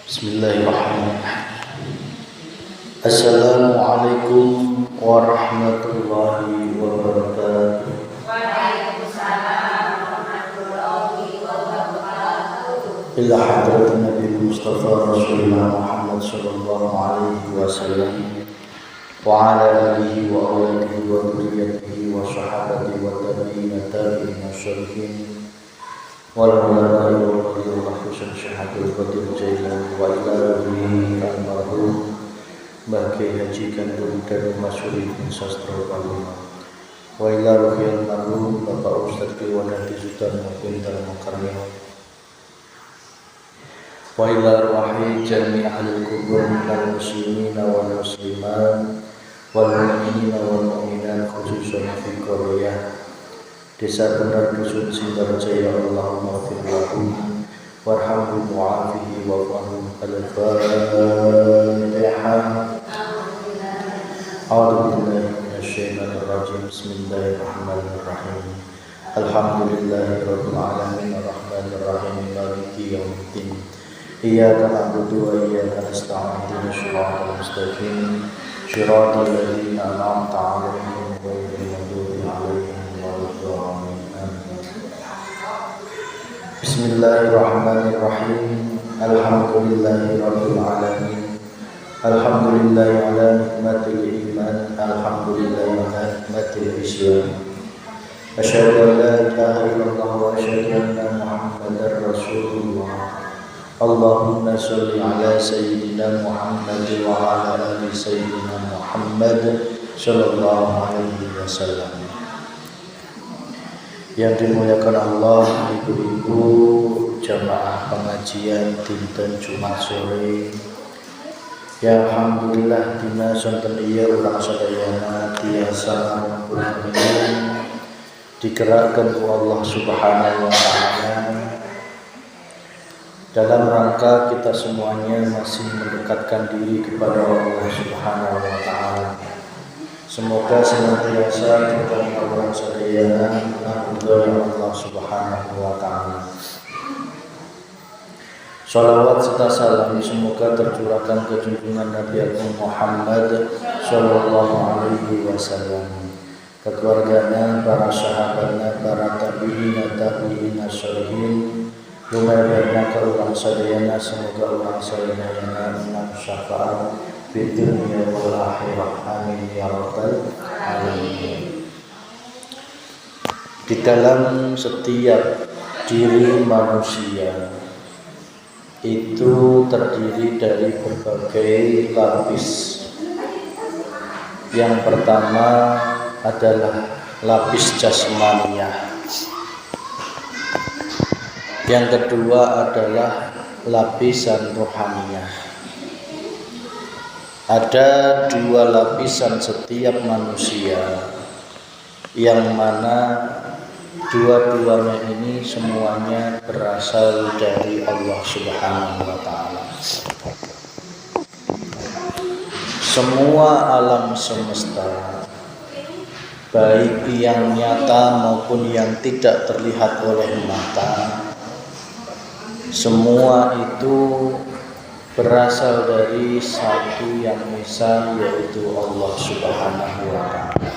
Bismillahirrahmanirrahim. Assalamualaikum warahmatullahi wabarakatuh. Waalaikumsalam warahmatullahi wabarakatuh. Ila hadrat Nabi Mustafa Rasulullah Muhammad sallallahu alaihi wasallam wa ala alihi wa awlihi wa dhurriyyatihi wa sahabatihi wa tabi'in tabi'in syarihin wal ulama wal qadil khusus syahadul qadir jailan wa ila ruhi al-marhum Mbah Haji Gandum dan Masyuri bin Sastro Palima wa ila ruhi al-marhum Bapak Ustadz Kiwanati Sultan Muqintal Mukarrim wa ila ruhi jami' ahli kubur minal muslimina wal muslimat wal mu'minina wal mu'minat khususan fi Korea Desa Benar Dusun Sintarjaya Allahumma ghfir lahum warhamhum wa'afihi wa'afahum al-Fatihah. A'udzu billahi minasyaitonir rajim. Bismillahirrahmanirrahim. Alhamdulillahirabbil alamin arrahmanir rahim maliki yaumiddin. Iyyaka na'budu wa iyyaka nasta'in ihdinas siratal mustaqim siratal ladzina an'amta 'alaihim ghairil maghdubi 'alaihim Bismillahirrahmanirrahim. Alhamdulillahirabbil alamin. Alhamdulillahi ala nikmatil iman. Alhamdulillahi ala nikmatil islam. Asyhadu an la ilaha illallah wa asyhadu anna Muhammadar Rasulullah. Allahumma shalli ala sayyidina Muhammad wa ala ali sayyidina Muhammad sallallahu alaihi wasallam. Yang dimuliakan Allah, ibu-ibu jamaah pengajian dinten Jumat sore. Ya alhamdulillah dina sonten iya ulang sadayana tiasa ngapunten digerakkan ku Allah Subhanahu wa taala dalam rangka kita semuanya masih mendekatkan diri kepada Allah Subhanahu wa taala. Semoga senantiasa kita mengulang sadayana dari Allah Subhanahu wa taala. Shalawat serta salam semoga tercurahkan ke junjungan Nabi Agung Muhammad sallallahu alaihi wasallam, ke keluarganya, para sahabatnya, para tabi'in syalihin, lumayan ke ulang sadayana. Semoga ulang sadayana menang syafaat di dunia wal akhirah. Amin ya rabbal alamin. Di dalam setiap diri manusia itu terdiri dari berbagai lapis. Yang pertama adalah lapis jasmaniyah. Yang kedua adalah lapisan rohaniyah. Ada dua lapisan setiap manusia yang mana dua-duanya ini semuanya berasal dari Allah Subhanahu wa taala. Semua alam semesta, baik yang nyata maupun yang tidak terlihat oleh mata, semua itu berasal dari satu yang esa, yaitu Allah Subhanahu wa taala.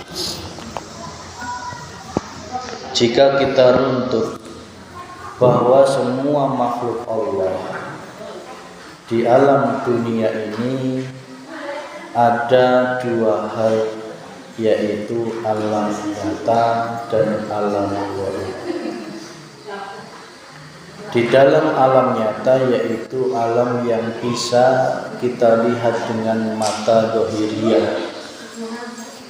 Jika kita runtut bahwa semua makhluk Allah di alam dunia ini ada dua hal, yaitu alam nyata dan alam ghaib. Di dalam alam nyata, yaitu alam yang bisa kita lihat dengan mata zahiriyah,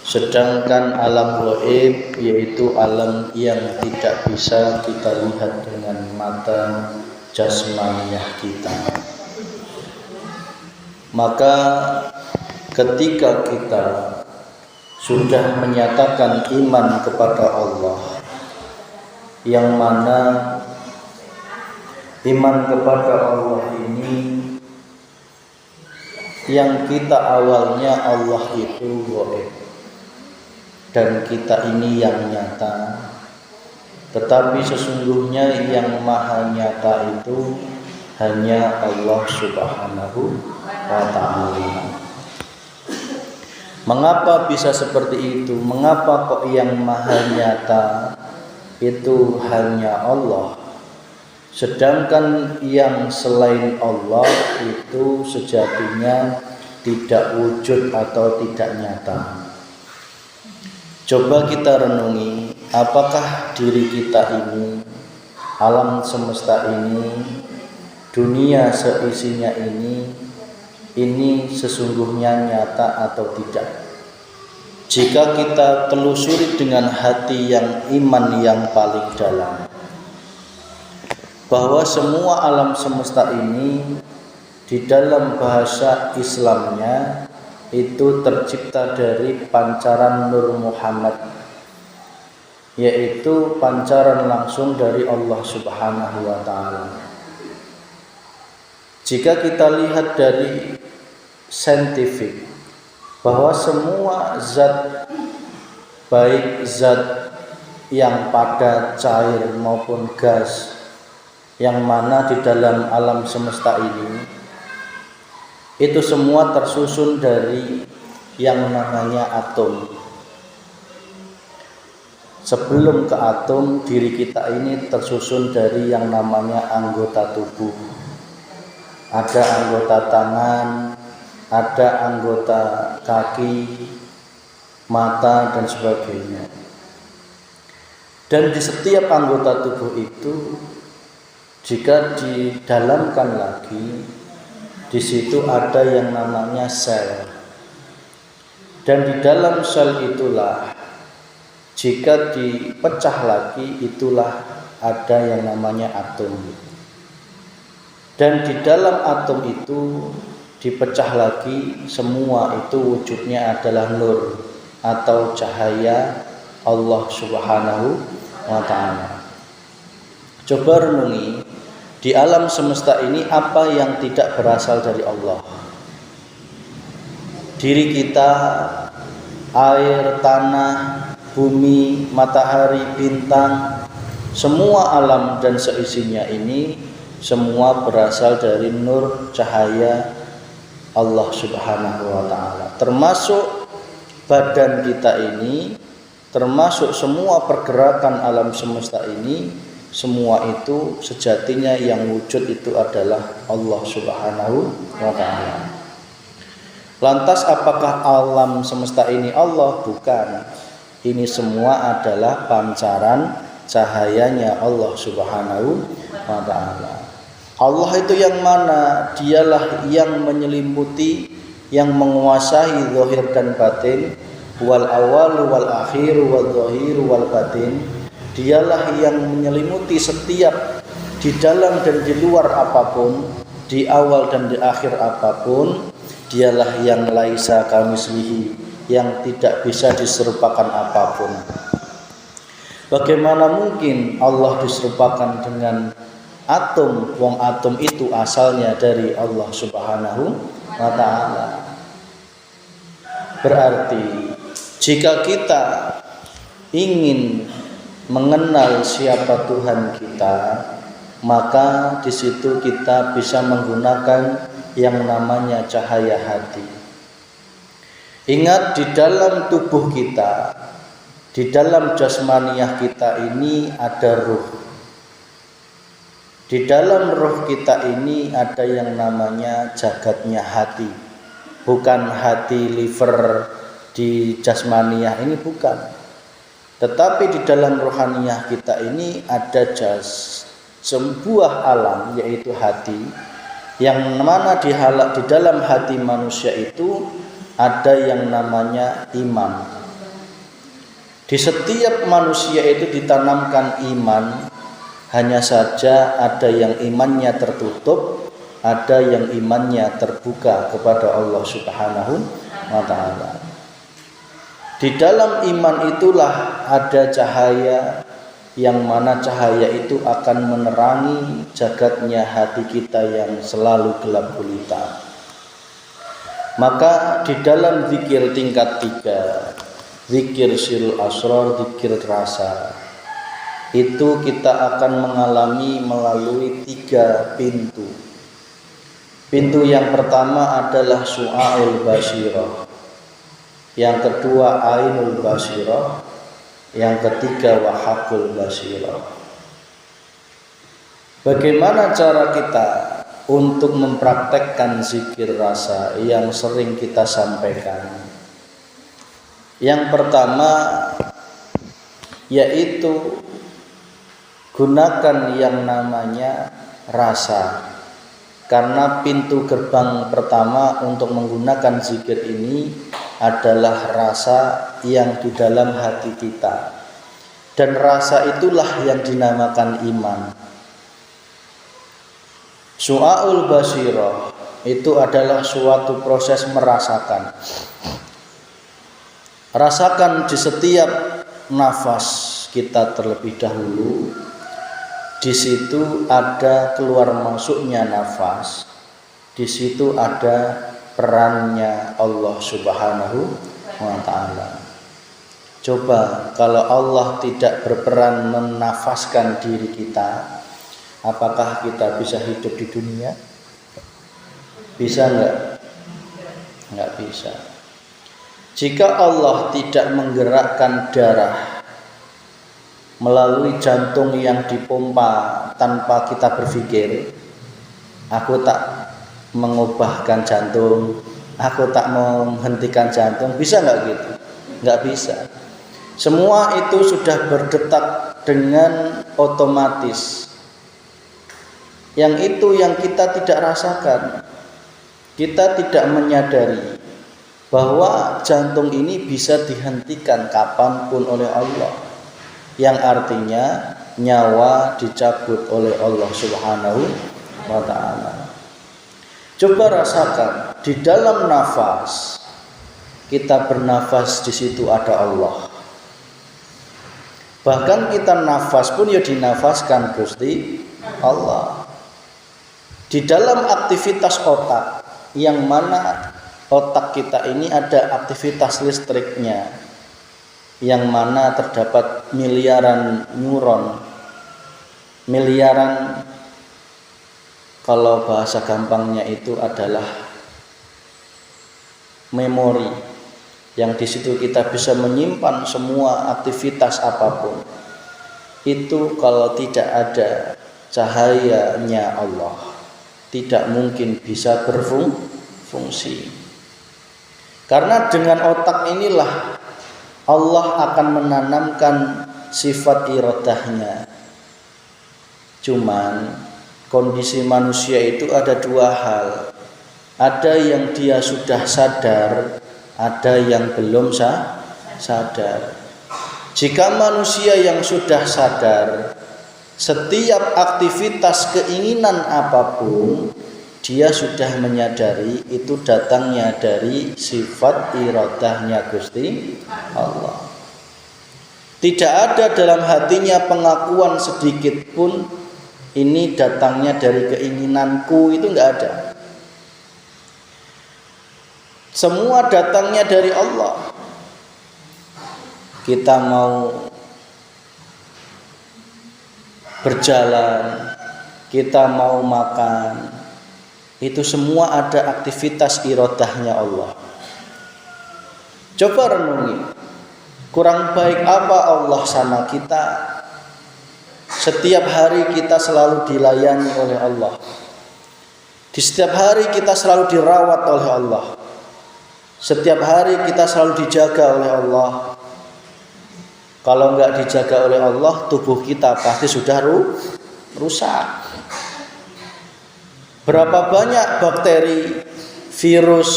sedangkan alam ghaib yaitu alam yang tidak bisa kita lihat dengan mata jasmaniyah kita. Maka ketika kita sudah menyatakan iman kepada Allah, yang mana iman kepada Allah ini yang kita awalnya Allah itu ghaib dan kita ini yang nyata, tetapi sesungguhnya yang maha nyata itu hanya Allah Subhanahu wa ta'ala. Mengapa bisa seperti itu? Mengapa kok yang maha nyata itu hanya Allah, sedangkan yang selain Allah itu sejatinya tidak wujud atau tidak nyata? Coba kita renungi, apakah diri kita ini, alam semesta ini, dunia seisinya ini sesungguhnya nyata atau tidak? Jika kita telusuri dengan hati yang iman yang paling dalam, bahwa semua alam semesta ini di dalam bahasa Islamnya itu tercipta dari pancaran Nur Muhammad, yaitu pancaran langsung dari Allah Subhanahu wa ta'ala. Jika kita lihat dari saintifik, bahwa semua zat, baik zat yang padat, cair maupun gas, yang mana di dalam alam semesta ini, itu semua tersusun dari yang namanya atom. Sebelum ke atom, diri kita ini tersusun dari yang namanya anggota tubuh. Ada anggota tangan, ada anggota kaki, mata, dan sebagainya. Dan di setiap anggota tubuh itu, jika didalamkan lagi, di situ ada yang namanya sel. Dan di dalam sel itulah, jika dipecah lagi, itulah ada yang namanya atom. Dan di dalam atom itu dipecah lagi, semua itu wujudnya adalah nur atau cahaya Allah Subhanahu wa ta'ala. Coba renungi, di alam semesta ini apa yang tidak berasal dari Allah? Diri kita, air, tanah, bumi, matahari, bintang, semua alam dan seisinya ini semua berasal dari nur cahaya Allah Subhanahu wa ta'ala. Termasuk badan kita ini, termasuk semua pergerakan alam semesta ini, semua itu sejatinya yang wujud itu adalah Allah Subhanahu wa ta'ala. Lantas apakah alam semesta ini Allah? Bukan. Ini semua adalah pancaran cahayanya Allah Subhanahu wa ta'ala. Allah itu yang mana? Dialah yang menyelimuti, yang menguasai zahir dan batin, wal awal wal akhir wal zahir wal batin. Dialah yang menyelimuti setiap di dalam dan di luar apapun, di awal dan di akhir apapun. Dialah yang laisa kamitslihi, yang tidak bisa diserupakan apapun. Bagaimana mungkin Allah diserupakan dengan atom? Wong atom itu asalnya dari Allah Subhanahu wa ta'ala. Berarti jika kita ingin mengenal siapa Tuhan kita, maka di situ kita bisa menggunakan yang namanya cahaya hati. Ingat, di dalam tubuh kita, di dalam jasmaniah kita ini ada ruh. Di dalam roh kita ini ada yang namanya jagatnya hati. Bukan hati liver di jasmaniah ini, bukan. Tetapi di dalam rohaniyah kita ini ada sebuah alam, yaitu hati, yang mana di dalam hati manusia itu ada yang namanya iman. Di setiap manusia itu ditanamkan iman. Hanya saja ada yang imannya tertutup, ada yang imannya terbuka kepada Allah Subhanahu wa ta'ala. Di dalam iman itulah ada cahaya, yang mana cahaya itu akan menerangi jagatnya hati kita yang selalu gelap gulita. Maka di dalam zikir tingkat 3, zikir sirul asrar, zikir rasa, itu kita akan mengalami melalui 3 pintu. Pintu yang pertama adalah su'aul basirah, yang kedua ainul basirah, yang ketiga wahakul basirah. Bagaimana cara kita untuk mempraktekkan zikir rasa yang sering kita sampaikan? Yang pertama yaitu gunakan yang namanya rasa. Karena pintu gerbang pertama untuk menggunakan zikir ini adalah rasa yang di dalam hati kita. Dan rasa itulah yang dinamakan iman. Su'aul basirah itu adalah suatu proses merasakan. Rasakan di setiap nafas kita terlebih dahulu. Di situ ada keluar masuknya nafas. Di situ ada perannya Allah Subhanahu wa ta'ala. Coba kalau Allah tidak berperan menafaskan diri kita, apakah kita bisa hidup di dunia? Bisa enggak? Enggak bisa. Jika Allah tidak menggerakkan darah melalui jantung yang dipompa tanpa kita berpikir, aku tak mengubahkan jantung, aku tak menghentikan jantung, bisa nggak gitu? Nggak bisa. Semua itu sudah berdetak dengan otomatis. Yang itu yang kita tidak rasakan. Kita tidak menyadari bahwa jantung ini bisa dihentikan kapanpun oleh Allah. Yang artinya nyawa dicabut oleh Allah Subhanahu wa ta'ala. Coba rasakan di dalam nafas, kita bernafas, di situ ada Allah. Bahkan kita nafas pun ya dinafaskan Gusti Allah. Di dalam aktivitas otak, yang mana otak kita ini ada aktivitas listriknya, yang mana terdapat miliaran neuron, miliaran, kalau bahasa gampangnya itu adalah memori, yang di situ kita bisa menyimpan semua aktivitas apapun. Itu kalau tidak ada cahayanya Allah, tidak mungkin bisa berfungsi. Karena dengan otak inilah Allah akan menanamkan sifat iradahnya. Cuman kondisi manusia itu ada dua hal. Ada yang dia sudah sadar, ada yang belum sadar. Jika manusia yang sudah sadar, setiap aktivitas keinginan apapun, dia sudah menyadari itu datangnya dari sifat iradahnya Gusti Allah. Tidak ada dalam hatinya pengakuan sedikit pun ini datangnya dari keinginanku, itu enggak ada. Semua datangnya dari Allah. Kita mau berjalan, kita mau makan, itu semua ada aktivitas iradahnya Allah. Coba renungi, kurang baik apa Allah sama kita? Setiap hari kita selalu dilayani oleh Allah. Di setiap hari kita selalu dirawat oleh Allah. Setiap hari kita selalu dijaga oleh Allah. Kalau enggak dijaga oleh Allah, tubuh kita pasti sudah rusak. Berapa banyak bakteri, virus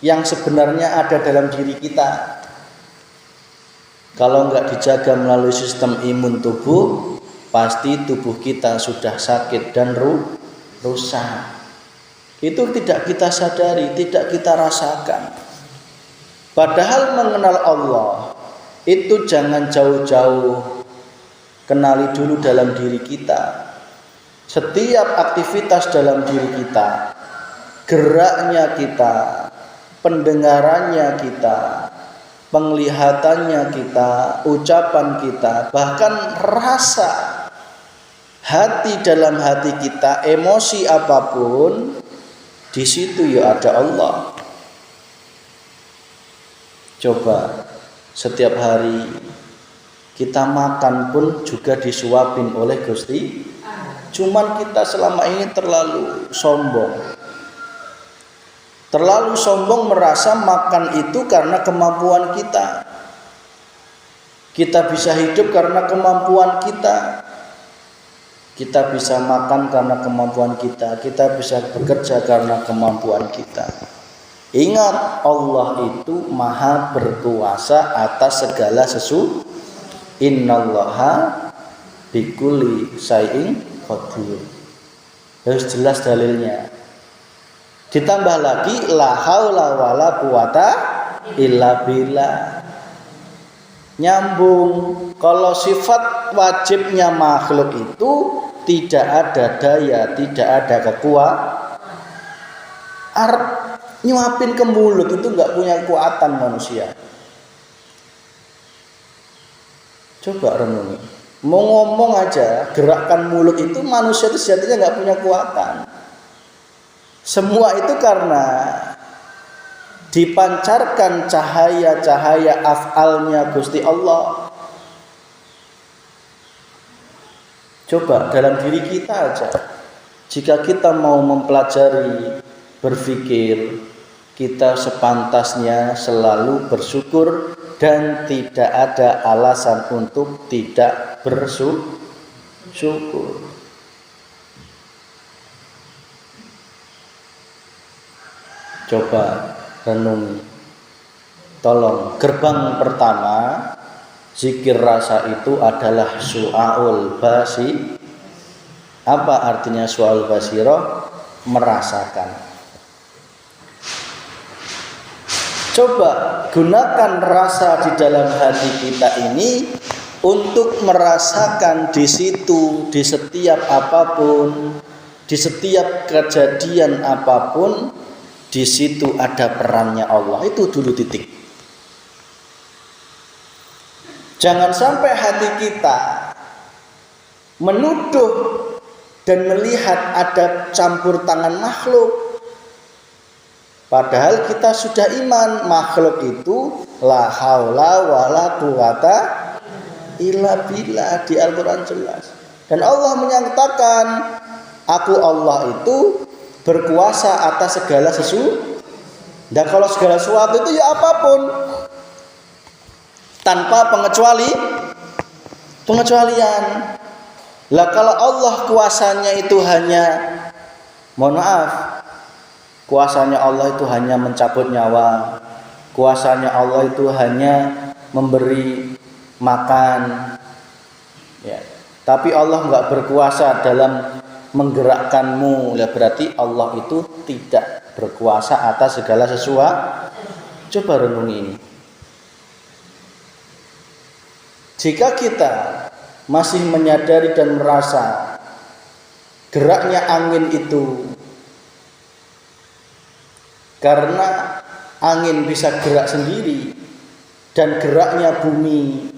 yang sebenarnya ada dalam diri kita, kalau enggak dijaga melalui sistem imun tubuh, pasti tubuh kita sudah sakit dan rusak. Itu tidak kita sadari, tidak kita rasakan. Padahal mengenal Allah itu jangan jauh-jauh, kenali dulu dalam diri kita. Setiap aktivitas dalam diri kita, geraknya kita, pendengarannya kita, penglihatannya kita, ucapan kita, bahkan rasa hati dalam hati kita, emosi apapun Di situ ya ada Allah. Coba setiap hari kita makan pun juga disuapin oleh Gusti. Cuman kita selama ini terlalu sombong. Terlalu sombong merasa makan itu karena kemampuan kita. Kita bisa hidup karena kemampuan kita. Kita bisa makan karena kemampuan kita. Kita bisa bekerja karena kemampuan kita. Ingat, Allah itu maha berkuasa atas segala sesuatu. Innallaha bikulli syai'in qadir. Harus jelas dalilnya. Ditambah lagi la haula wala quwata illa billah. Nyambung. Kalau sifat wajibnya makhluk itu tidak ada daya, tidak ada kekuatan. Nyuapin ke mulut itu nggak punya kekuatan manusia. Coba renungi. Mau ngomong aja, gerakan mulut itu manusia itu sejatinya nggak punya kekuatan. Semua itu karena dipancarkan cahaya-cahaya af'alnya Gusti Allah. Coba dalam diri kita aja. Jika kita mau mempelajari, berpikir, kita sepantasnya selalu bersyukur dan tidak ada alasan untuk tidak bersyukur. Coba renungi. Tolong, gerbang pertama zikir rasa itu adalah su'aul basi. Apa artinya su'aul basirah? Merasakan. Coba gunakan rasa di dalam hati kita ini untuk merasakan di situ, di setiap apapun, di setiap kejadian apapun, di situ ada perannya Allah. Itu dulu titik. Jangan sampai hati kita menuduh dan melihat ada campur tangan makhluk. Padahal kita sudah iman makhluk itu la haula wala quwata illa billah, di Al-Quran jelas. Dan Allah menyatakan, aku Allah itu berkuasa atas segala sesuatu. Dan kalau segala sesuatu itu ya apapun, tanpa pengecualian. Lah kalau Allah kuasanya itu hanya, mohon maaf, kuasanya Allah itu hanya mencabut nyawa, kuasanya Allah itu hanya memberi makan, ya. Tapi Allah nggak berkuasa dalam menggerakkanmu, ya berarti Allah itu tidak berkuasa atas segala sesuatu. Coba renungi ini. Jika kita masih menyadari dan merasa geraknya angin itu karena angin bisa gerak sendiri, dan geraknya bumi,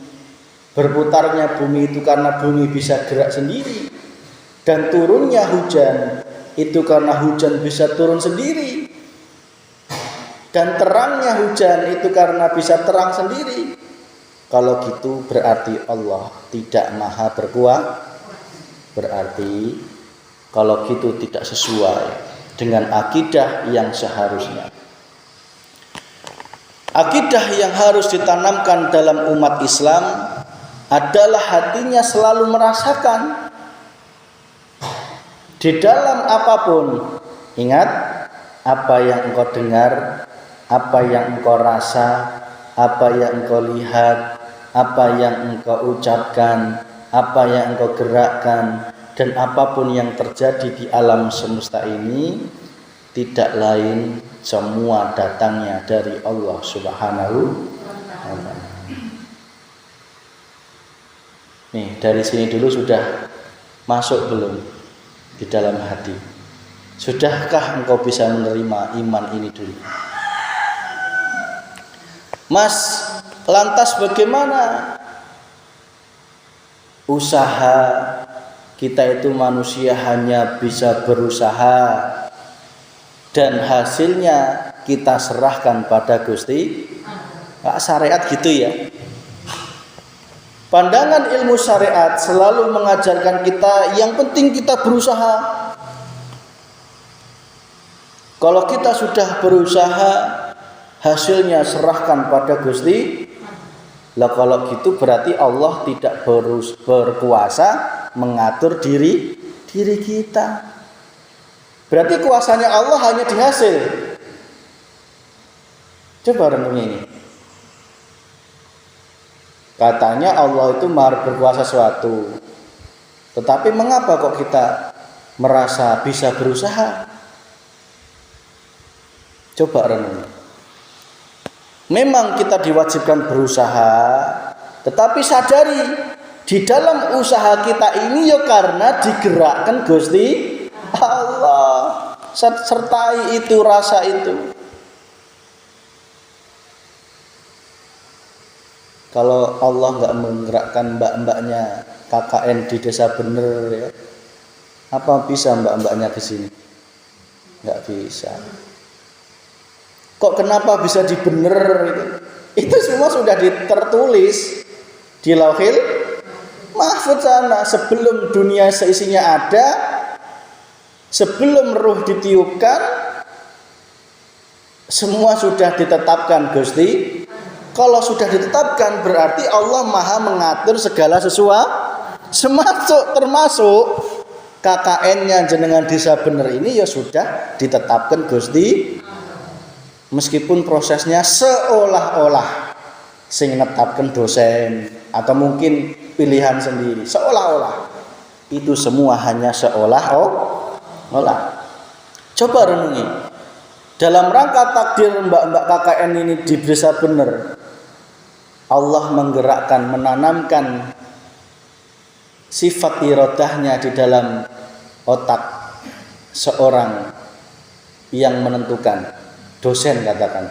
berputarnya bumi itu karena bumi bisa gerak sendiri, dan turunnya hujan itu karena hujan bisa turun sendiri, dan terangnya hujan itu karena bisa terang sendiri. Kalau gitu berarti Allah tidak maha berkuasa. Berarti kalau gitu tidak sesuai dengan akidah yang seharusnya. Akidah yang harus ditanamkan dalam umat Islam adalah hatinya selalu merasakan di dalam apapun. Ingat, apa yang engkau dengar, apa yang engkau rasa, apa yang engkau lihat, apa yang engkau ucapkan, apa yang engkau gerakkan, dan apapun yang terjadi di alam semesta ini tidak lain semua datangnya dari Allah Subhanahu wa ta'ala. Nih, dari sini dulu sudah masuk belum di dalam hati? Sudahkah engkau bisa menerima iman ini dulu? Mas, lantas bagaimana usaha kita itu? Manusia hanya bisa berusaha, dan hasilnya kita serahkan pada Gusti. Syariat gitu ya. Pandangan ilmu syariat selalu mengajarkan kita yang penting kita berusaha. Kalau kita sudah berusaha, hasilnya serahkan pada Gusti. Lah kalau gitu berarti Allah tidak berkuasa mengatur diri kita. Berarti kuasanya Allah hanya di hasil. Coba renungi ini. Katanya Allah itu maha berkuasa sesuatu. Tetapi mengapa kok kita merasa bisa berusaha? Coba renungi. Memang kita diwajibkan berusaha, tetapi sadari di dalam usaha kita ini ya karena digerakkan Gusti Allah. Sertai itu rasa itu. Kalau Allah nggak menggerakkan mbak-mbaknya KKN di desa bener ya, apa bisa mbak-mbaknya ke sini? Nggak bisa. Kok kenapa bisa dibener itu? Itu semua sudah tertulis di Lauhil Mahfuz sana. Sebelum dunia seisinya ada, sebelum ruh ditiupkan, semua sudah ditetapkan Gusti. Kalau sudah ditetapkan berarti Allah maha mengatur segala sesuatu, termasuk KKN-nya jenengan desa bener ini ya sudah ditetapkan Gusti. Meskipun prosesnya seolah-olah sing netapkan dosen atau mungkin pilihan sendiri, seolah-olah itu semua hanya seolah-olah. Coba renungi. Dalam rangka takdir mbak-mbak KKN ini di desa bener, Allah menggerakkan, menanamkan sifat irodahnya di dalam otak seorang yang menentukan, dosen katakan.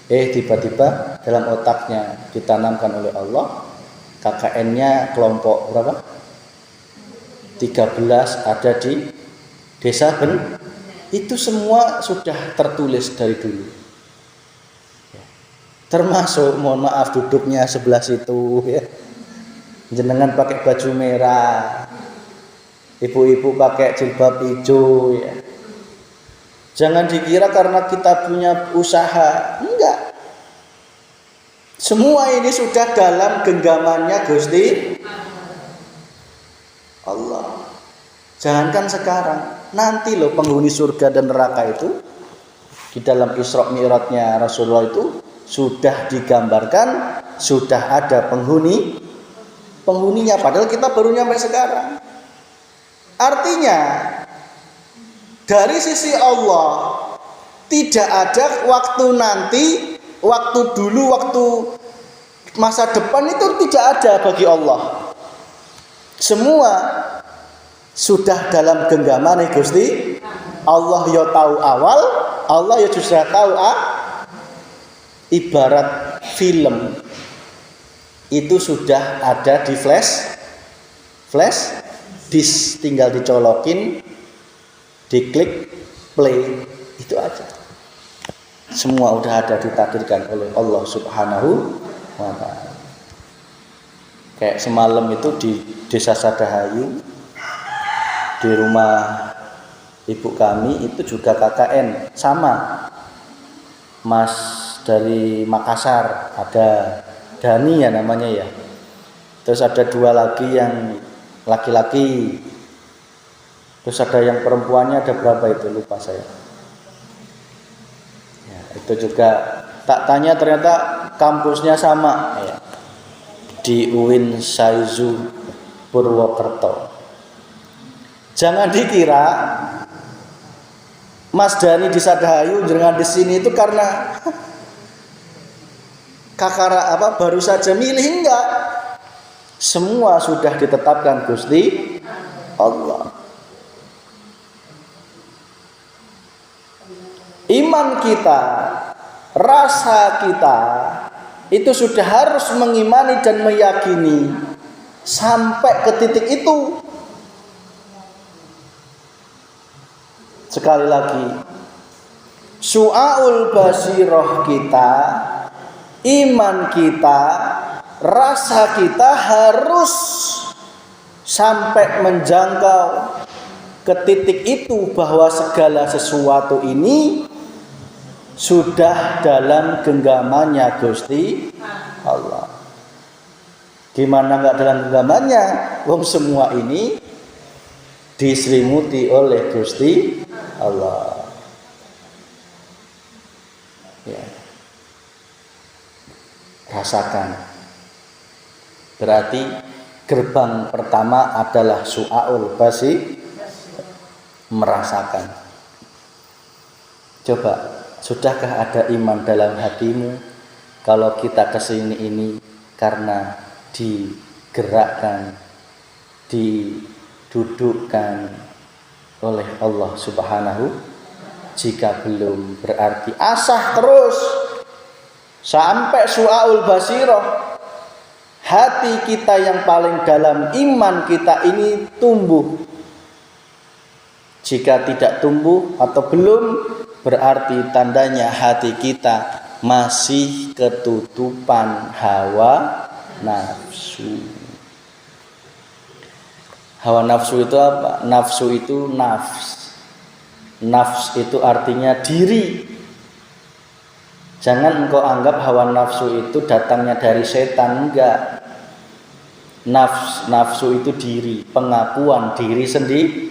Tiba-tiba dalam otaknya ditanamkan oleh Allah, KKN-nya kelompok berapa? 13 ada di desa bener. Itu semua sudah tertulis dari dulu. Termasuk mohon maaf duduknya sebelah situ ya. Jenengan pakai baju merah, ibu-ibu pakai jilbab hijau ya. Jangan dikira karena kita punya usaha, enggak. Semua ini sudah dalam genggamannya Gusti Allah. Jangankan sekarang, nanti loh penghuni surga dan neraka itu di dalam Isra Mi'rajnya Rasulullah itu sudah digambarkan, sudah ada penghuninya, padahal kita baru nyampe sekarang. Artinya dari sisi Allah tidak ada waktu nanti, waktu dulu, waktu masa depan itu tidak ada bagi Allah. Semua sudah dalam genggaman Gusti Allah. Ya tahu awal, Allah ya sudah tahu ibarat film itu sudah ada di flash disk, tinggal dicolokin, diklik play, itu aja. Semua udah ada ditakdirkan oleh Allah Subhanahu wa ta'ala. Kayak semalam itu di Desa Sadahayu, di rumah ibu kami itu juga KKN sama, Mas dari Makassar, ada Dani ya namanya ya. Terus ada 2 lagi yang laki-laki. Terus ada yang perempuannya, ada berapa itu lupa saya. Ya, itu juga tak tanya ternyata kampusnya sama ya. Di UIN Saizu Purwokerto. Jangan dikira Mas Dani di Sadahayu jangan di sini itu karena kakara baru saja milih, enggak. Semua sudah ditetapkan Gusti Allah. Iman kita, rasa kita itu sudah harus mengimani dan meyakini sampai ke titik itu. Sekali lagi, Su'aul basirah kita, iman kita, rasa kita harus sampai menjangkau ke titik itu bahwa segala sesuatu ini sudah dalam genggamannya Gusti Allah. Gimana enggak dalam genggamannya? Wong semua ini diselimuti oleh Gusti Allah. Ya. Rasakan. Berarti gerbang pertama adalah su'aul basirah, merasakan. Coba, sudahkah ada iman dalam hatimu kalau kita kesini ini karena digerakkan, didudukkan oleh Allah Subhanahu? Jika belum, berarti asah terus sampai su'aul basirah. Hati kita yang paling dalam, iman kita ini tumbuh. Jika tidak tumbuh atau belum, berarti tandanya hati kita masih ketutupan hawa nafsu. Hawa nafsu itu apa? Nafsu itu nafs. Nafs itu artinya diri. Jangan engkau anggap hawa nafsu itu datangnya dari setan, enggak. Nafsu itu diri, pengakuan diri sendiri.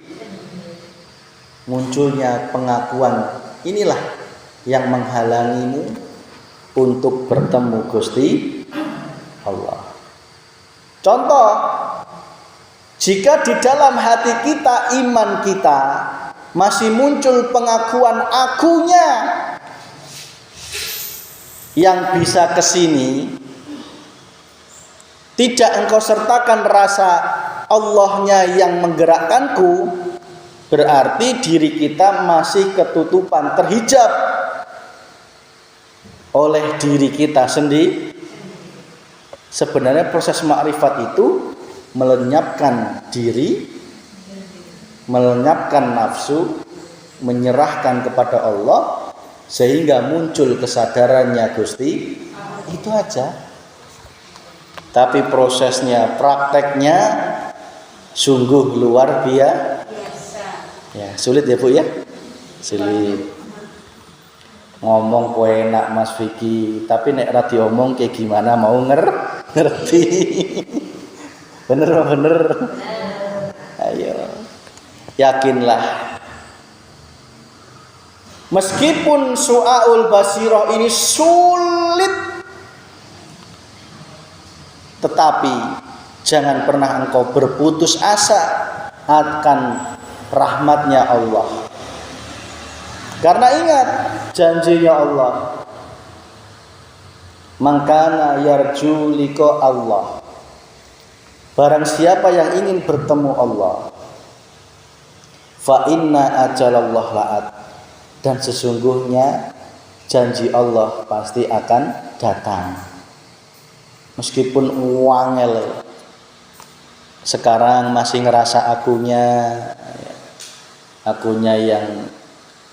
Munculnya pengakuan inilah yang menghalangimu untuk bertemu Gusti Allah. Contoh, jika di dalam hati kita, iman kita masih muncul pengakuan akunya yang bisa kesini, tidak engkau sertakan rasa Allahnya yang menggerakkanku, berarti diri kita masih ketutupan, terhijab oleh diri kita sendiri. Sebenarnya proses makrifat itu melenyapkan diri, melenyapkan nafsu, menyerahkan kepada Allah, sehingga muncul kesadarannya Gusti. Itu aja. Tapi prosesnya, prakteknya sungguh luar biasa. Ya, sulit ya Bu ya? Sulit. Ngomong kok enak Mas Vicky, tapi nek ra diomong kayak gimana mau ngerti. Bener. Ayo. Yakinlah. Meskipun su'aul basirah ini sulit, tetapi jangan pernah engkau berputus asa akan rahmatnya Allah. Karena ingat janjinya Allah, mangkana yarju liqa Allah. Barang siapa yang ingin bertemu Allah, fa inna ajalallah la'at, dan sesungguhnya janji Allah pasti akan datang. Meskipun wangel, sekarang masih ngerasa akunya yang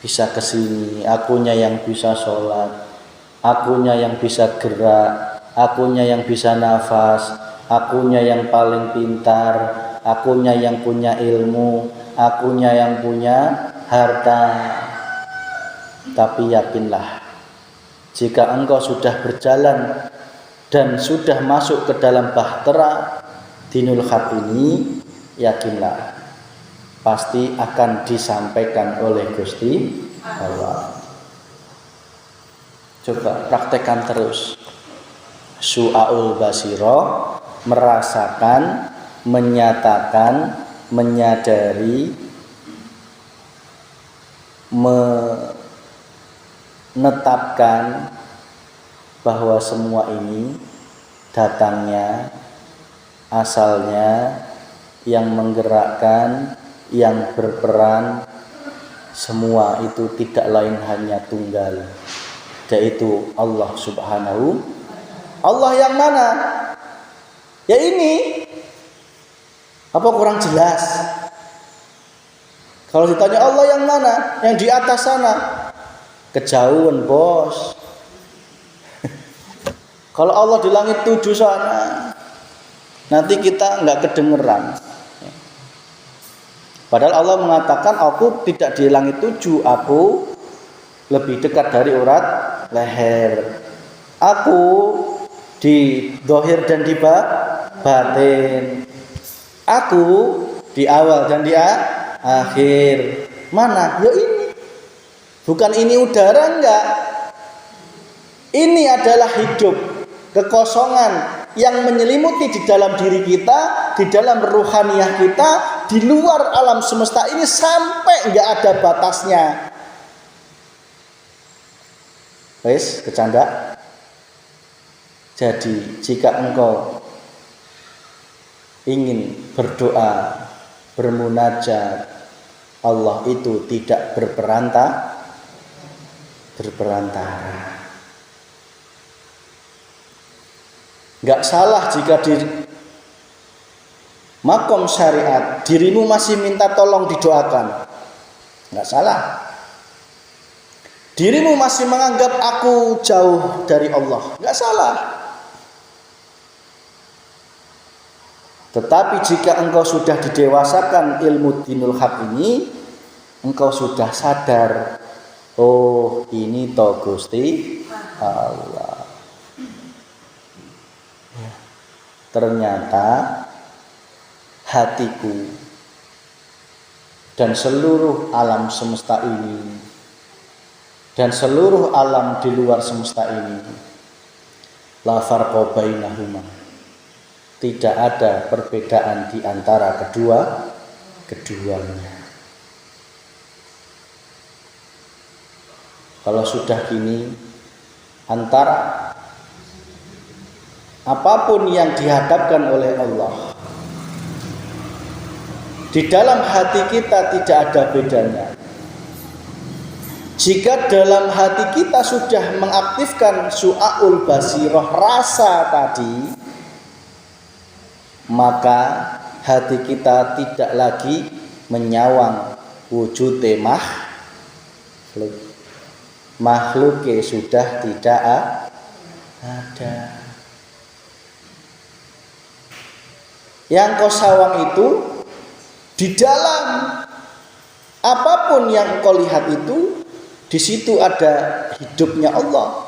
bisa kesini, akunya yang bisa sholat, akunya yang bisa gerak, akunya yang bisa nafas, akunya yang paling pintar, akunya yang punya ilmu, akunya yang punya harta. Tapi yakinlah, jika engkau sudah berjalan dan sudah masuk ke dalam bahtera dinul haq ini, yakinlah pasti akan disampaikan oleh Gusti Allah. Coba praktekkan terus. Su'aul basirah, merasakan, menyatakan, menyadari, menetapkan bahwa semua ini datangnya, asalnya, yang menggerakkan, yang berperan, semua itu tidak lain hanya tunggal, yaitu Allah Subhanahu. Allah yang mana? Ya ini. Apa kurang jelas? Kalau ditanya Allah yang mana? Yang di atas sana. Kejauhan, Bos. Kalau Allah di langit 7 sana, nanti kita nggak kedengeran. Padahal Allah mengatakan aku tidak di langit 7, aku lebih dekat dari urat leher. Aku di zahir dan di batin. Aku di awal dan di akhir. Mana? Ya ini. Bukan ini udara, enggak. Ini adalah hidup, kekosongan yang menyelimuti di dalam diri kita, di dalam ruhaniyah kita, di luar alam semesta ini sampai enggak ada batasnya. Wes, kecanda. Jadi jika engkau ingin berdoa, bermunajat, Allah itu tidak berperantara. Enggak salah jika di makom syariat dirimu masih minta tolong didoakan. Enggak salah. Dirimu masih menganggap aku jauh dari Allah. Enggak salah. Tetapi jika engkau sudah didewasakan ilmu dinul haq ini, engkau sudah sadar, oh ini toh Gusti Allah. Ternyata hatiku dan seluruh alam semesta ini dan seluruh alam di luar semesta ini la farqa bainahuma, tidak ada perbedaan di antara keduanya. Kalau sudah gini, antara apapun yang dihadapkan oleh Allah, di dalam hati kita tidak ada bedanya. Jika dalam hati kita sudah mengaktifkan su'aul basirah, rasa tadi, maka hati kita tidak lagi menyawang wujud makhluknya sudah tidak ada. Yang kau sawang itu di dalam apapun yang kau lihat itu, di situ ada hidupnya Allah.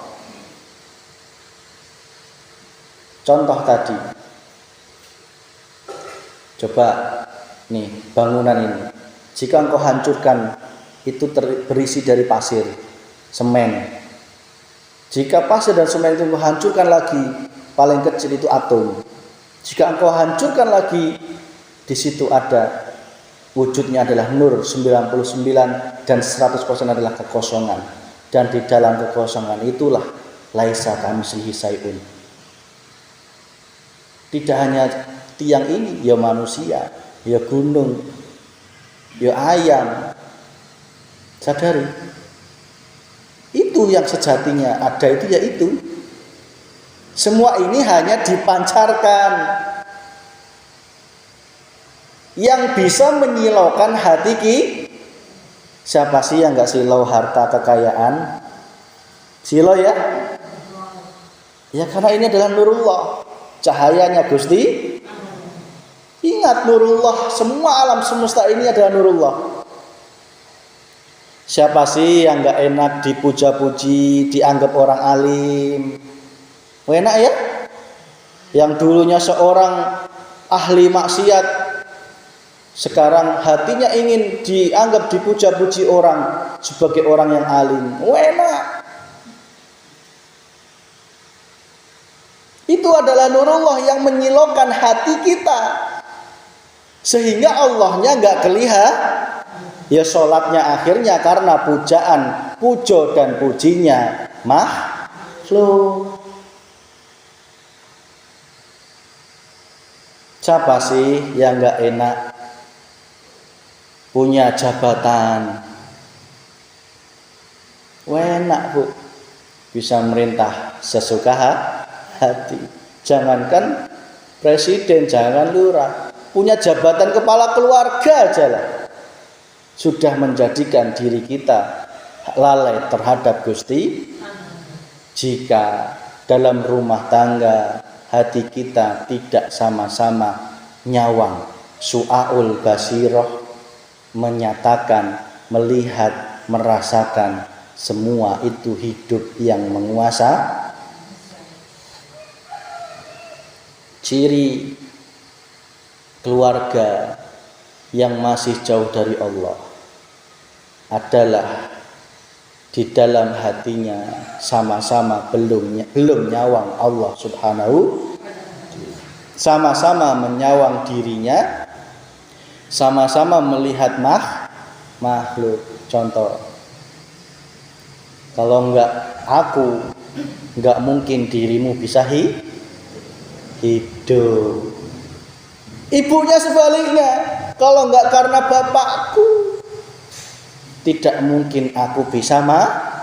Contoh tadi, coba nih bangunan ini, jika engkau hancurkan, itu berisi dari pasir, semen. Jika pasir dan semen itu engkau hancurkan lagi, paling kecil itu atom. Jika engkau hancurkan lagi, di situ ada wujudnya adalah nur 99 dan 100% adalah kekosongan. Dan di dalam kekosongan itulah laisa kamitslihi syai'un. Tidak hanya tiang ini, ya manusia, ya gunung, ya ayam. Sadari, itu yang sejatinya ada, itu ya itu. Semua ini hanya dipancarkan. Yang bisa menyilaukan hati siapa sih yang gak silau harta kekayaan? Silau ya? Ya karena ini adalah nurullah, cahayanya Gusti. Ingat nurullah, semua alam semesta ini adalah nurullah. Siapa sih yang gak enak dipuja-puji, dianggap orang alim? Enak ya? Yang dulunya seorang ahli maksiat, sekarang hatinya ingin dianggap dipuja-puji orang sebagai orang yang alim. Enak. Itu adalah nurullah yang menyilaukan hati kita, sehingga Allahnya gak kelihatan. Ya sholatnya akhirnya karena pujaan, pujo dan pujinya makhluk. Siapa sih yang gak enak punya jabatan? Enak bu, bisa merintah sesuka hati. Jangankan presiden, jangan lurah, punya jabatan kepala keluarga aja lah, sudah menjadikan diri kita lalai terhadap Gusti. Jika dalam rumah tangga hati kita tidak sama-sama nyawang su'aul basiroh, menyatakan, melihat, merasakan semua itu hidup yang menguasa. Ciri keluarga yang masih jauh dari Allah adalah di dalam hatinya sama-sama belum nyawang Allah Subhanahu, sama-sama menyawang dirinya, sama-sama melihat makhluk. Contoh, kalau enggak aku, enggak mungkin dirimu bisa hidup. Ibunya sebaliknya, kalau enggak karena bapakku, tidak mungkin aku bisa makan.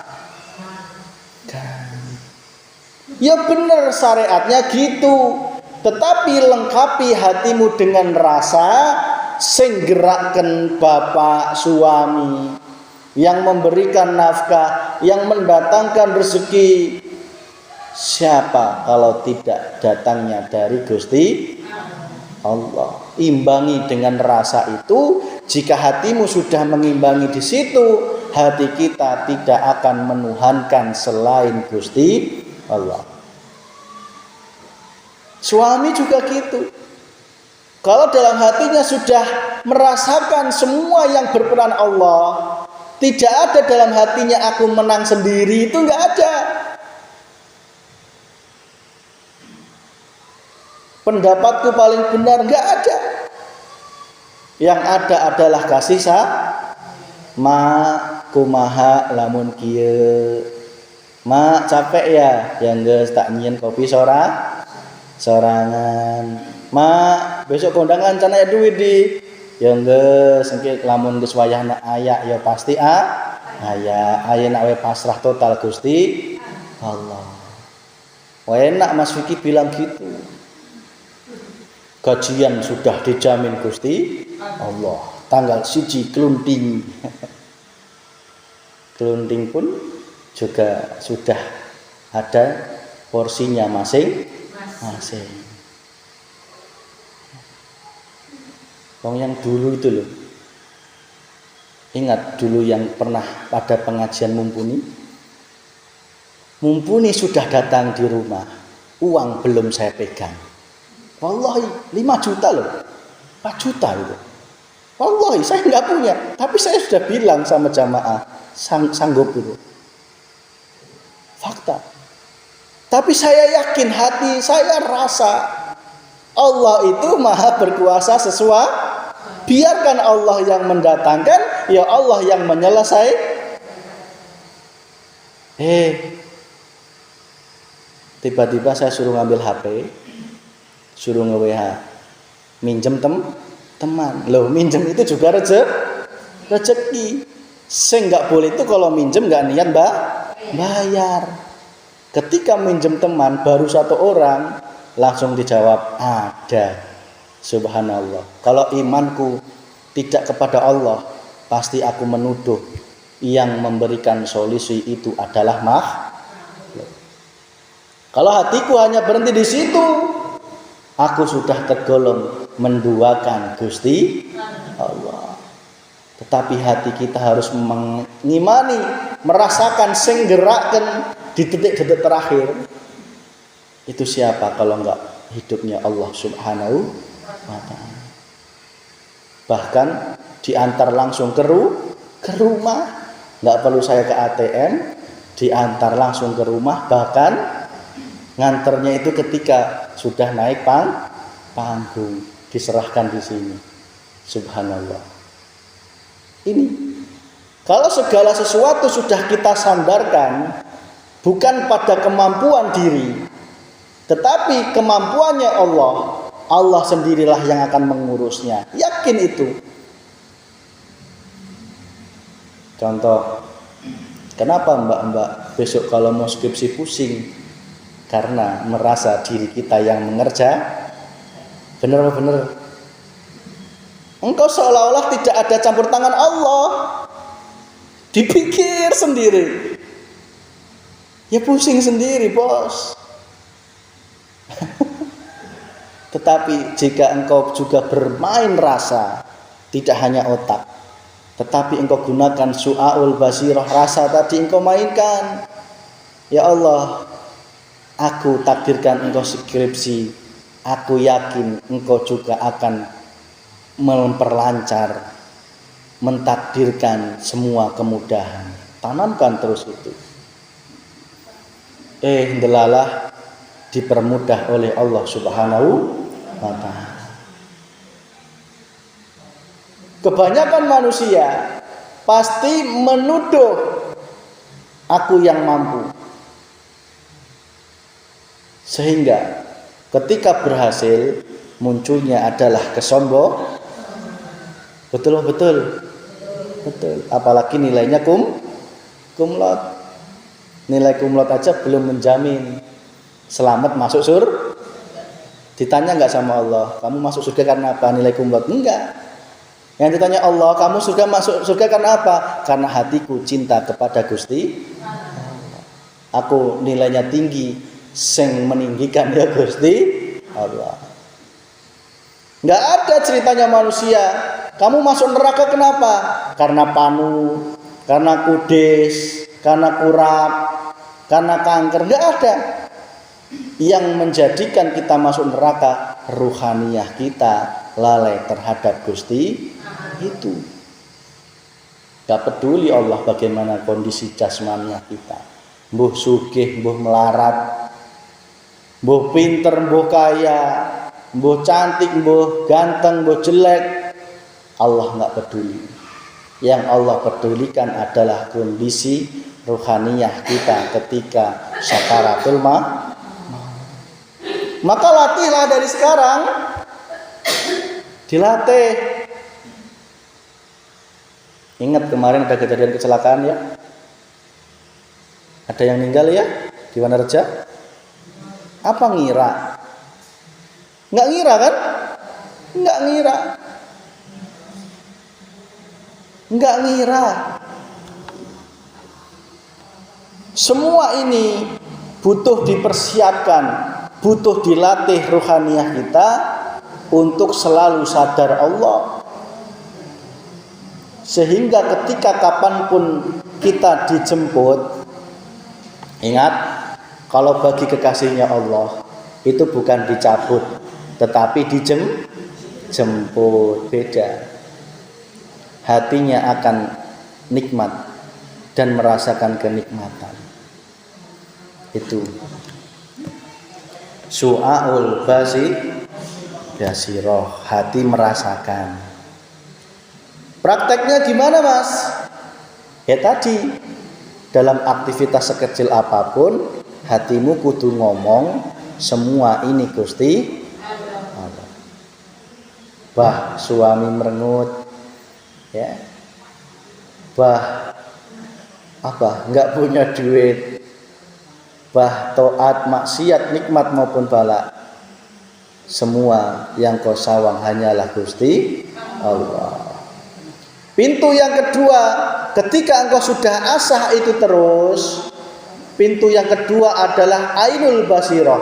Ya benar syariatnya gitu. Tetapi lengkapi hatimu dengan rasa sing gerakkan bapak suami yang memberikan nafkah, yang mendatangkan rezeki. Siapa kalau tidak datangnya dari Gusti Allah? Imbangi dengan rasa itu. Jika hatimu sudah mengimbangi di situ, hati kita tidak akan menuhankan selain Gusti Allah. Suami juga gitu. Kalau dalam hatinya sudah merasakan semua yang berperan Allah, tidak ada dalam hatinya aku menang sendiri, itu enggak ada. Pendapatku paling benar, enggak ada. Yang ada adalah kasih ma kumaha lamun kieu. Ma capek ya, yang geus tak nyieun kopi sorangan. Ma besok kondangan can aya duit di. Yang geus engke lamun geus wayahna aya ya pasti aya nak we pasrah total Gusti Allah. Enak Mas Vicky bilang gitu. Gajian sudah dijamin Gusti Allah. Tanggal 1 kelunting. Kelunting pun juga sudah ada porsinya masing-masing. Wong yang dulu itu loh. Ingat dulu yang pernah pada pengajian mumpuni? Mumpuni sudah datang di rumah. Uang belum saya pegang. Wallahi 5 juta loh, 4 juta itu. Wallahi saya nggak punya, tapi saya sudah bilang sama jamaah sanggup itu. Fakta. Tapi saya yakin, hati saya rasa Allah itu maha berkuasa sesuatu. Biarkan Allah yang mendatangkan, ya Allah yang menyelesaikan. Tiba-tiba saya suruh ngambil HP. Suruh nge-WH, minjem teman. Loh, minjem itu juga rezeki. Sing nggak boleh itu kalau minjem nggak niat bayar. Ketika minjem teman baru 1 orang, langsung dijawab ada. Subhanallah. Kalau imanku tidak kepada Allah, pasti aku menuduh yang memberikan solusi itu adalah makhluk. Kalau hatiku hanya berhenti di situ, aku sudah tergolong menduakan Gusti Allah. Tetapi hati kita harus mengimani, merasakan sing gerakkan di detik-detik terakhir. Itu siapa kalau enggak hidupnya Allah Subhanahu wa ta'ala. Bahkan diantar langsung ke rumah, enggak perlu saya ke ATM, diantar langsung ke rumah, bahkan nganternya itu ketika sudah naik panggung, diserahkan di sini. Subhanallah. Ini kalau segala sesuatu sudah kita sandarkan bukan pada kemampuan diri, tetapi kemampuannya Allah. Allah sendirilah yang akan mengurusnya. Yakin itu. Contoh, kenapa mbak-mbak besok kalau mau skripsi pusing? Karena merasa diri kita yang benar-benar. Engkau seolah-olah tidak ada campur tangan Allah. Dipikir sendiri. Ya pusing sendiri, Bos. Tetapi jika engkau juga bermain rasa, tidak hanya otak, tetapi engkau gunakan su'aul basirah, rasa tadi engkau mainkan. Ya Allah, aku takdirkan engkau skripsi, aku yakin engkau juga akan memperlancar, mentakdirkan semua kemudahan. Tanamkan terus itu. Delalah dipermudah oleh Allah Subhanahu wa ta'ala. Kebanyakan manusia pasti menuduh aku yang mampu. Sehingga ketika berhasil munculnya adalah kesombongan. Betul. Apalagi nilainya kumlot. Nilai kumlot aja belum menjamin selamat masuk surga. Ditanya enggak sama Allah, kamu masuk surga karena apa? Nilai kumlot? Enggak. Yang ditanya Allah, kamu masuk surga karena apa? Karena hatiku cinta kepada Gusti. Aku nilainya tinggi, sing meninggikan ya Gusti Allah. Enggak ada ceritanya manusia, kamu masuk neraka kenapa? Karena panu, karena kudes, karena kurap, karena kanker. Enggak ada. Yang menjadikan kita masuk neraka, ruhaniyah kita lalai terhadap Gusti itu. Gak peduli Allah bagaimana kondisi jasmaniah kita. Mbuh sugih, mbuh melarat, mbuh pinter, mbuh kaya, mbuh cantik, mbuh ganteng, mbuh jelek, Allah gak peduli. Yang Allah pedulikan adalah kondisi ruhaniyah kita ketika sakaratul maut. Maka latihlah dari sekarang. Dilatih. Ingat kemarin ada kejadian kecelakaan ya. Ada yang meninggal ya di Wanareja. Apa ngira? Enggak ngira kan? Enggak ngira. Enggak ngira. Semua ini butuh dipersiapkan, butuh dilatih ruhaniyah kita untuk selalu sadar Allah. Sehingga ketika kapanpun kita dijemput, ingat, kalau bagi kekasihnya Allah itu bukan dicabut, tetapi dijemput. Beda. Hatinya akan nikmat dan merasakan kenikmatan. Itu su'aul basirah, hati merasakan. Prakteknya gimana Mas? Ya tadi, dalam aktivitas sekecil apapun, hatimu kudu ngomong semua ini Gusti Allah. Bah, suami merengut, ya. Bah, apa? Enggak punya duit. Bah, taat, maksiat, nikmat maupun bala, semua yang kau sawang hanyalah Gusti Allah. Pintu yang kedua, ketika engkau sudah asah itu terus, pintu yang kedua adalah ainul basirah.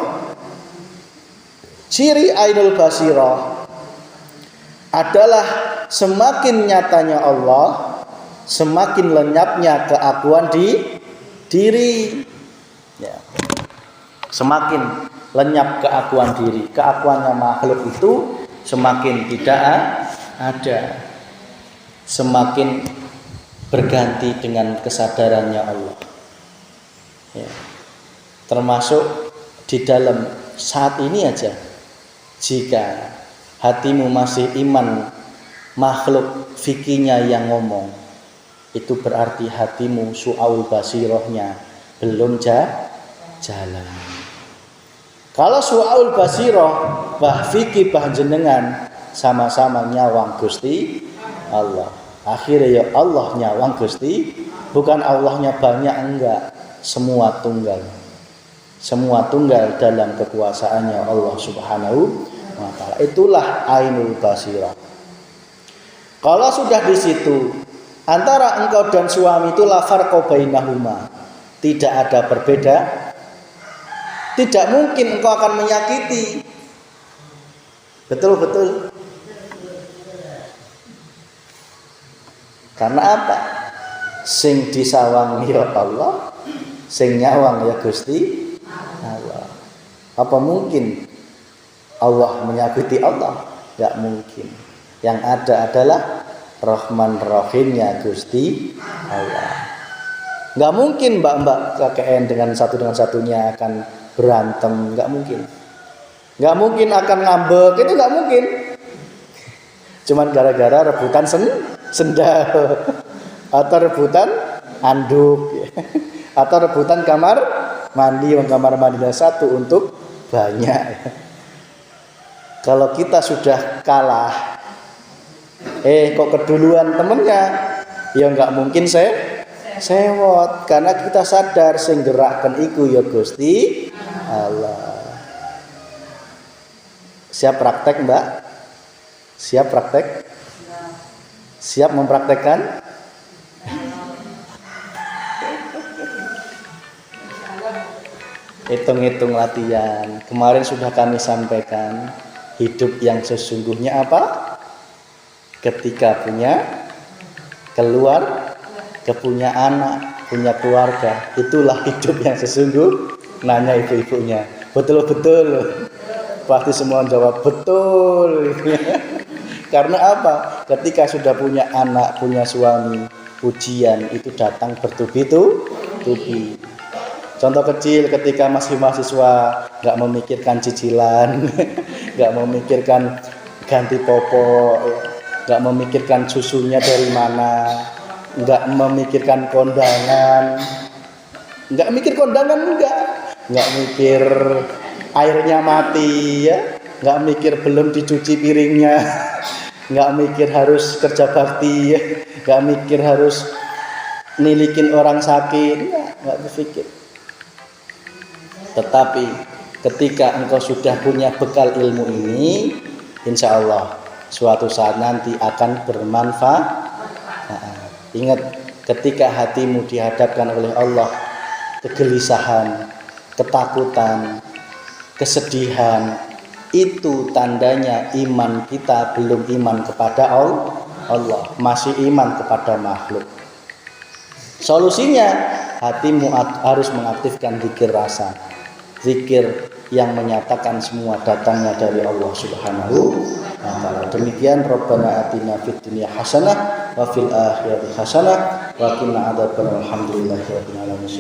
Ciri ainul basirah adalah semakin nyatanya Allah, semakin lenyapnya keakuan di diri. Ya. Semakin lenyap keakuan diri, keakuannya makhluk itu semakin tidak ada. Semakin berganti dengan kesadarannya Allah. Ya. Termasuk di dalam saat ini aja, jika hatimu masih iman makhluk fikihnya yang ngomong, itu berarti hatimu su'aul basirahnya belum jalan. Kalau su'aul basirah bah fikih bah jenengan sama-sama nyawang Gusti Allah. Akhirnya ya Allah nyawang Gusti, bukan Allahnya banyak, enggak, semua tunggal. Semua tunggal dalam kekuasaannya Allah Subhanahu wa ta'ala. Itulah ainul basirah. Kalau sudah di situ, Antara engkau dan suami itu la farqa bainahuma. Tidak ada berbeda. Tidak mungkin engkau akan menyakiti. Betul-betul. Karena apa? Sing disawang ya Allah, sing nyawang ya Gusti Allah. Apa mungkin Allah menyakiti Allah? Tidak mungkin. Yang ada adalah Rahman Rahimnya Gusti Allah. Nggak mungkin mbak-mbak KKN dengan satunya akan berantem, nggak mungkin. Nggak mungkin akan ngambek, itu nggak mungkin. Cuman gara-gara rebutan sendal atau rebutan anduk atau rebutan kamar mandi, kamar mandinya satu untuk banyak. Kalau kita sudah kalah, kok keduluan temennya, ya nggak mungkin sewot, karena kita sadar sing gerakkan iku ya Gusti Allah. Siap praktek mbak? Siap praktek? Siap mempraktekkan? Hitung-hitung latihan. Kemarin sudah kami sampaikan, hidup yang sesungguhnya apa? Ketika punya punya anak, punya keluarga, itulah hidup yang sesungguh. Nanya ibu-ibunya, betul-betul? Pasti semua jawab betul. Karena apa? Ketika sudah punya anak, punya suami, ujian itu datang bertubi-tubi. Contoh kecil, ketika masih mahasiswa, nggak memikirkan cicilan, nggak memikirkan ganti popok, nggak memikirkan susunya dari mana, nggak memikirkan kondangan, nggak mikir kondangan, nggak mikir airnya mati, ya, nggak mikir belum dicuci piringnya, nggak mikir harus kerja bakti, ya, nggak mikir harus nilikin orang sakit, nggak berpikir. Tetapi ketika engkau sudah punya bekal ilmu ini, insya Allah suatu saat nanti akan bermanfaat. Ingat, ketika hatimu dihadapkan oleh Allah kegelisahan, ketakutan, kesedihan, itu tandanya iman kita belum iman kepada Allah, masih iman kepada makhluk. Solusinya, hatimu harus mengaktifkan zikir rasa, zikir yang menyatakan semua datangnya dari Allah Subhanahu wa ta'ala. Demikian, Rabbana atina fid dunya hasanah wa fil akhirati hasanah wa qina adzabannar. Alhamdulillahi rabbil alamin.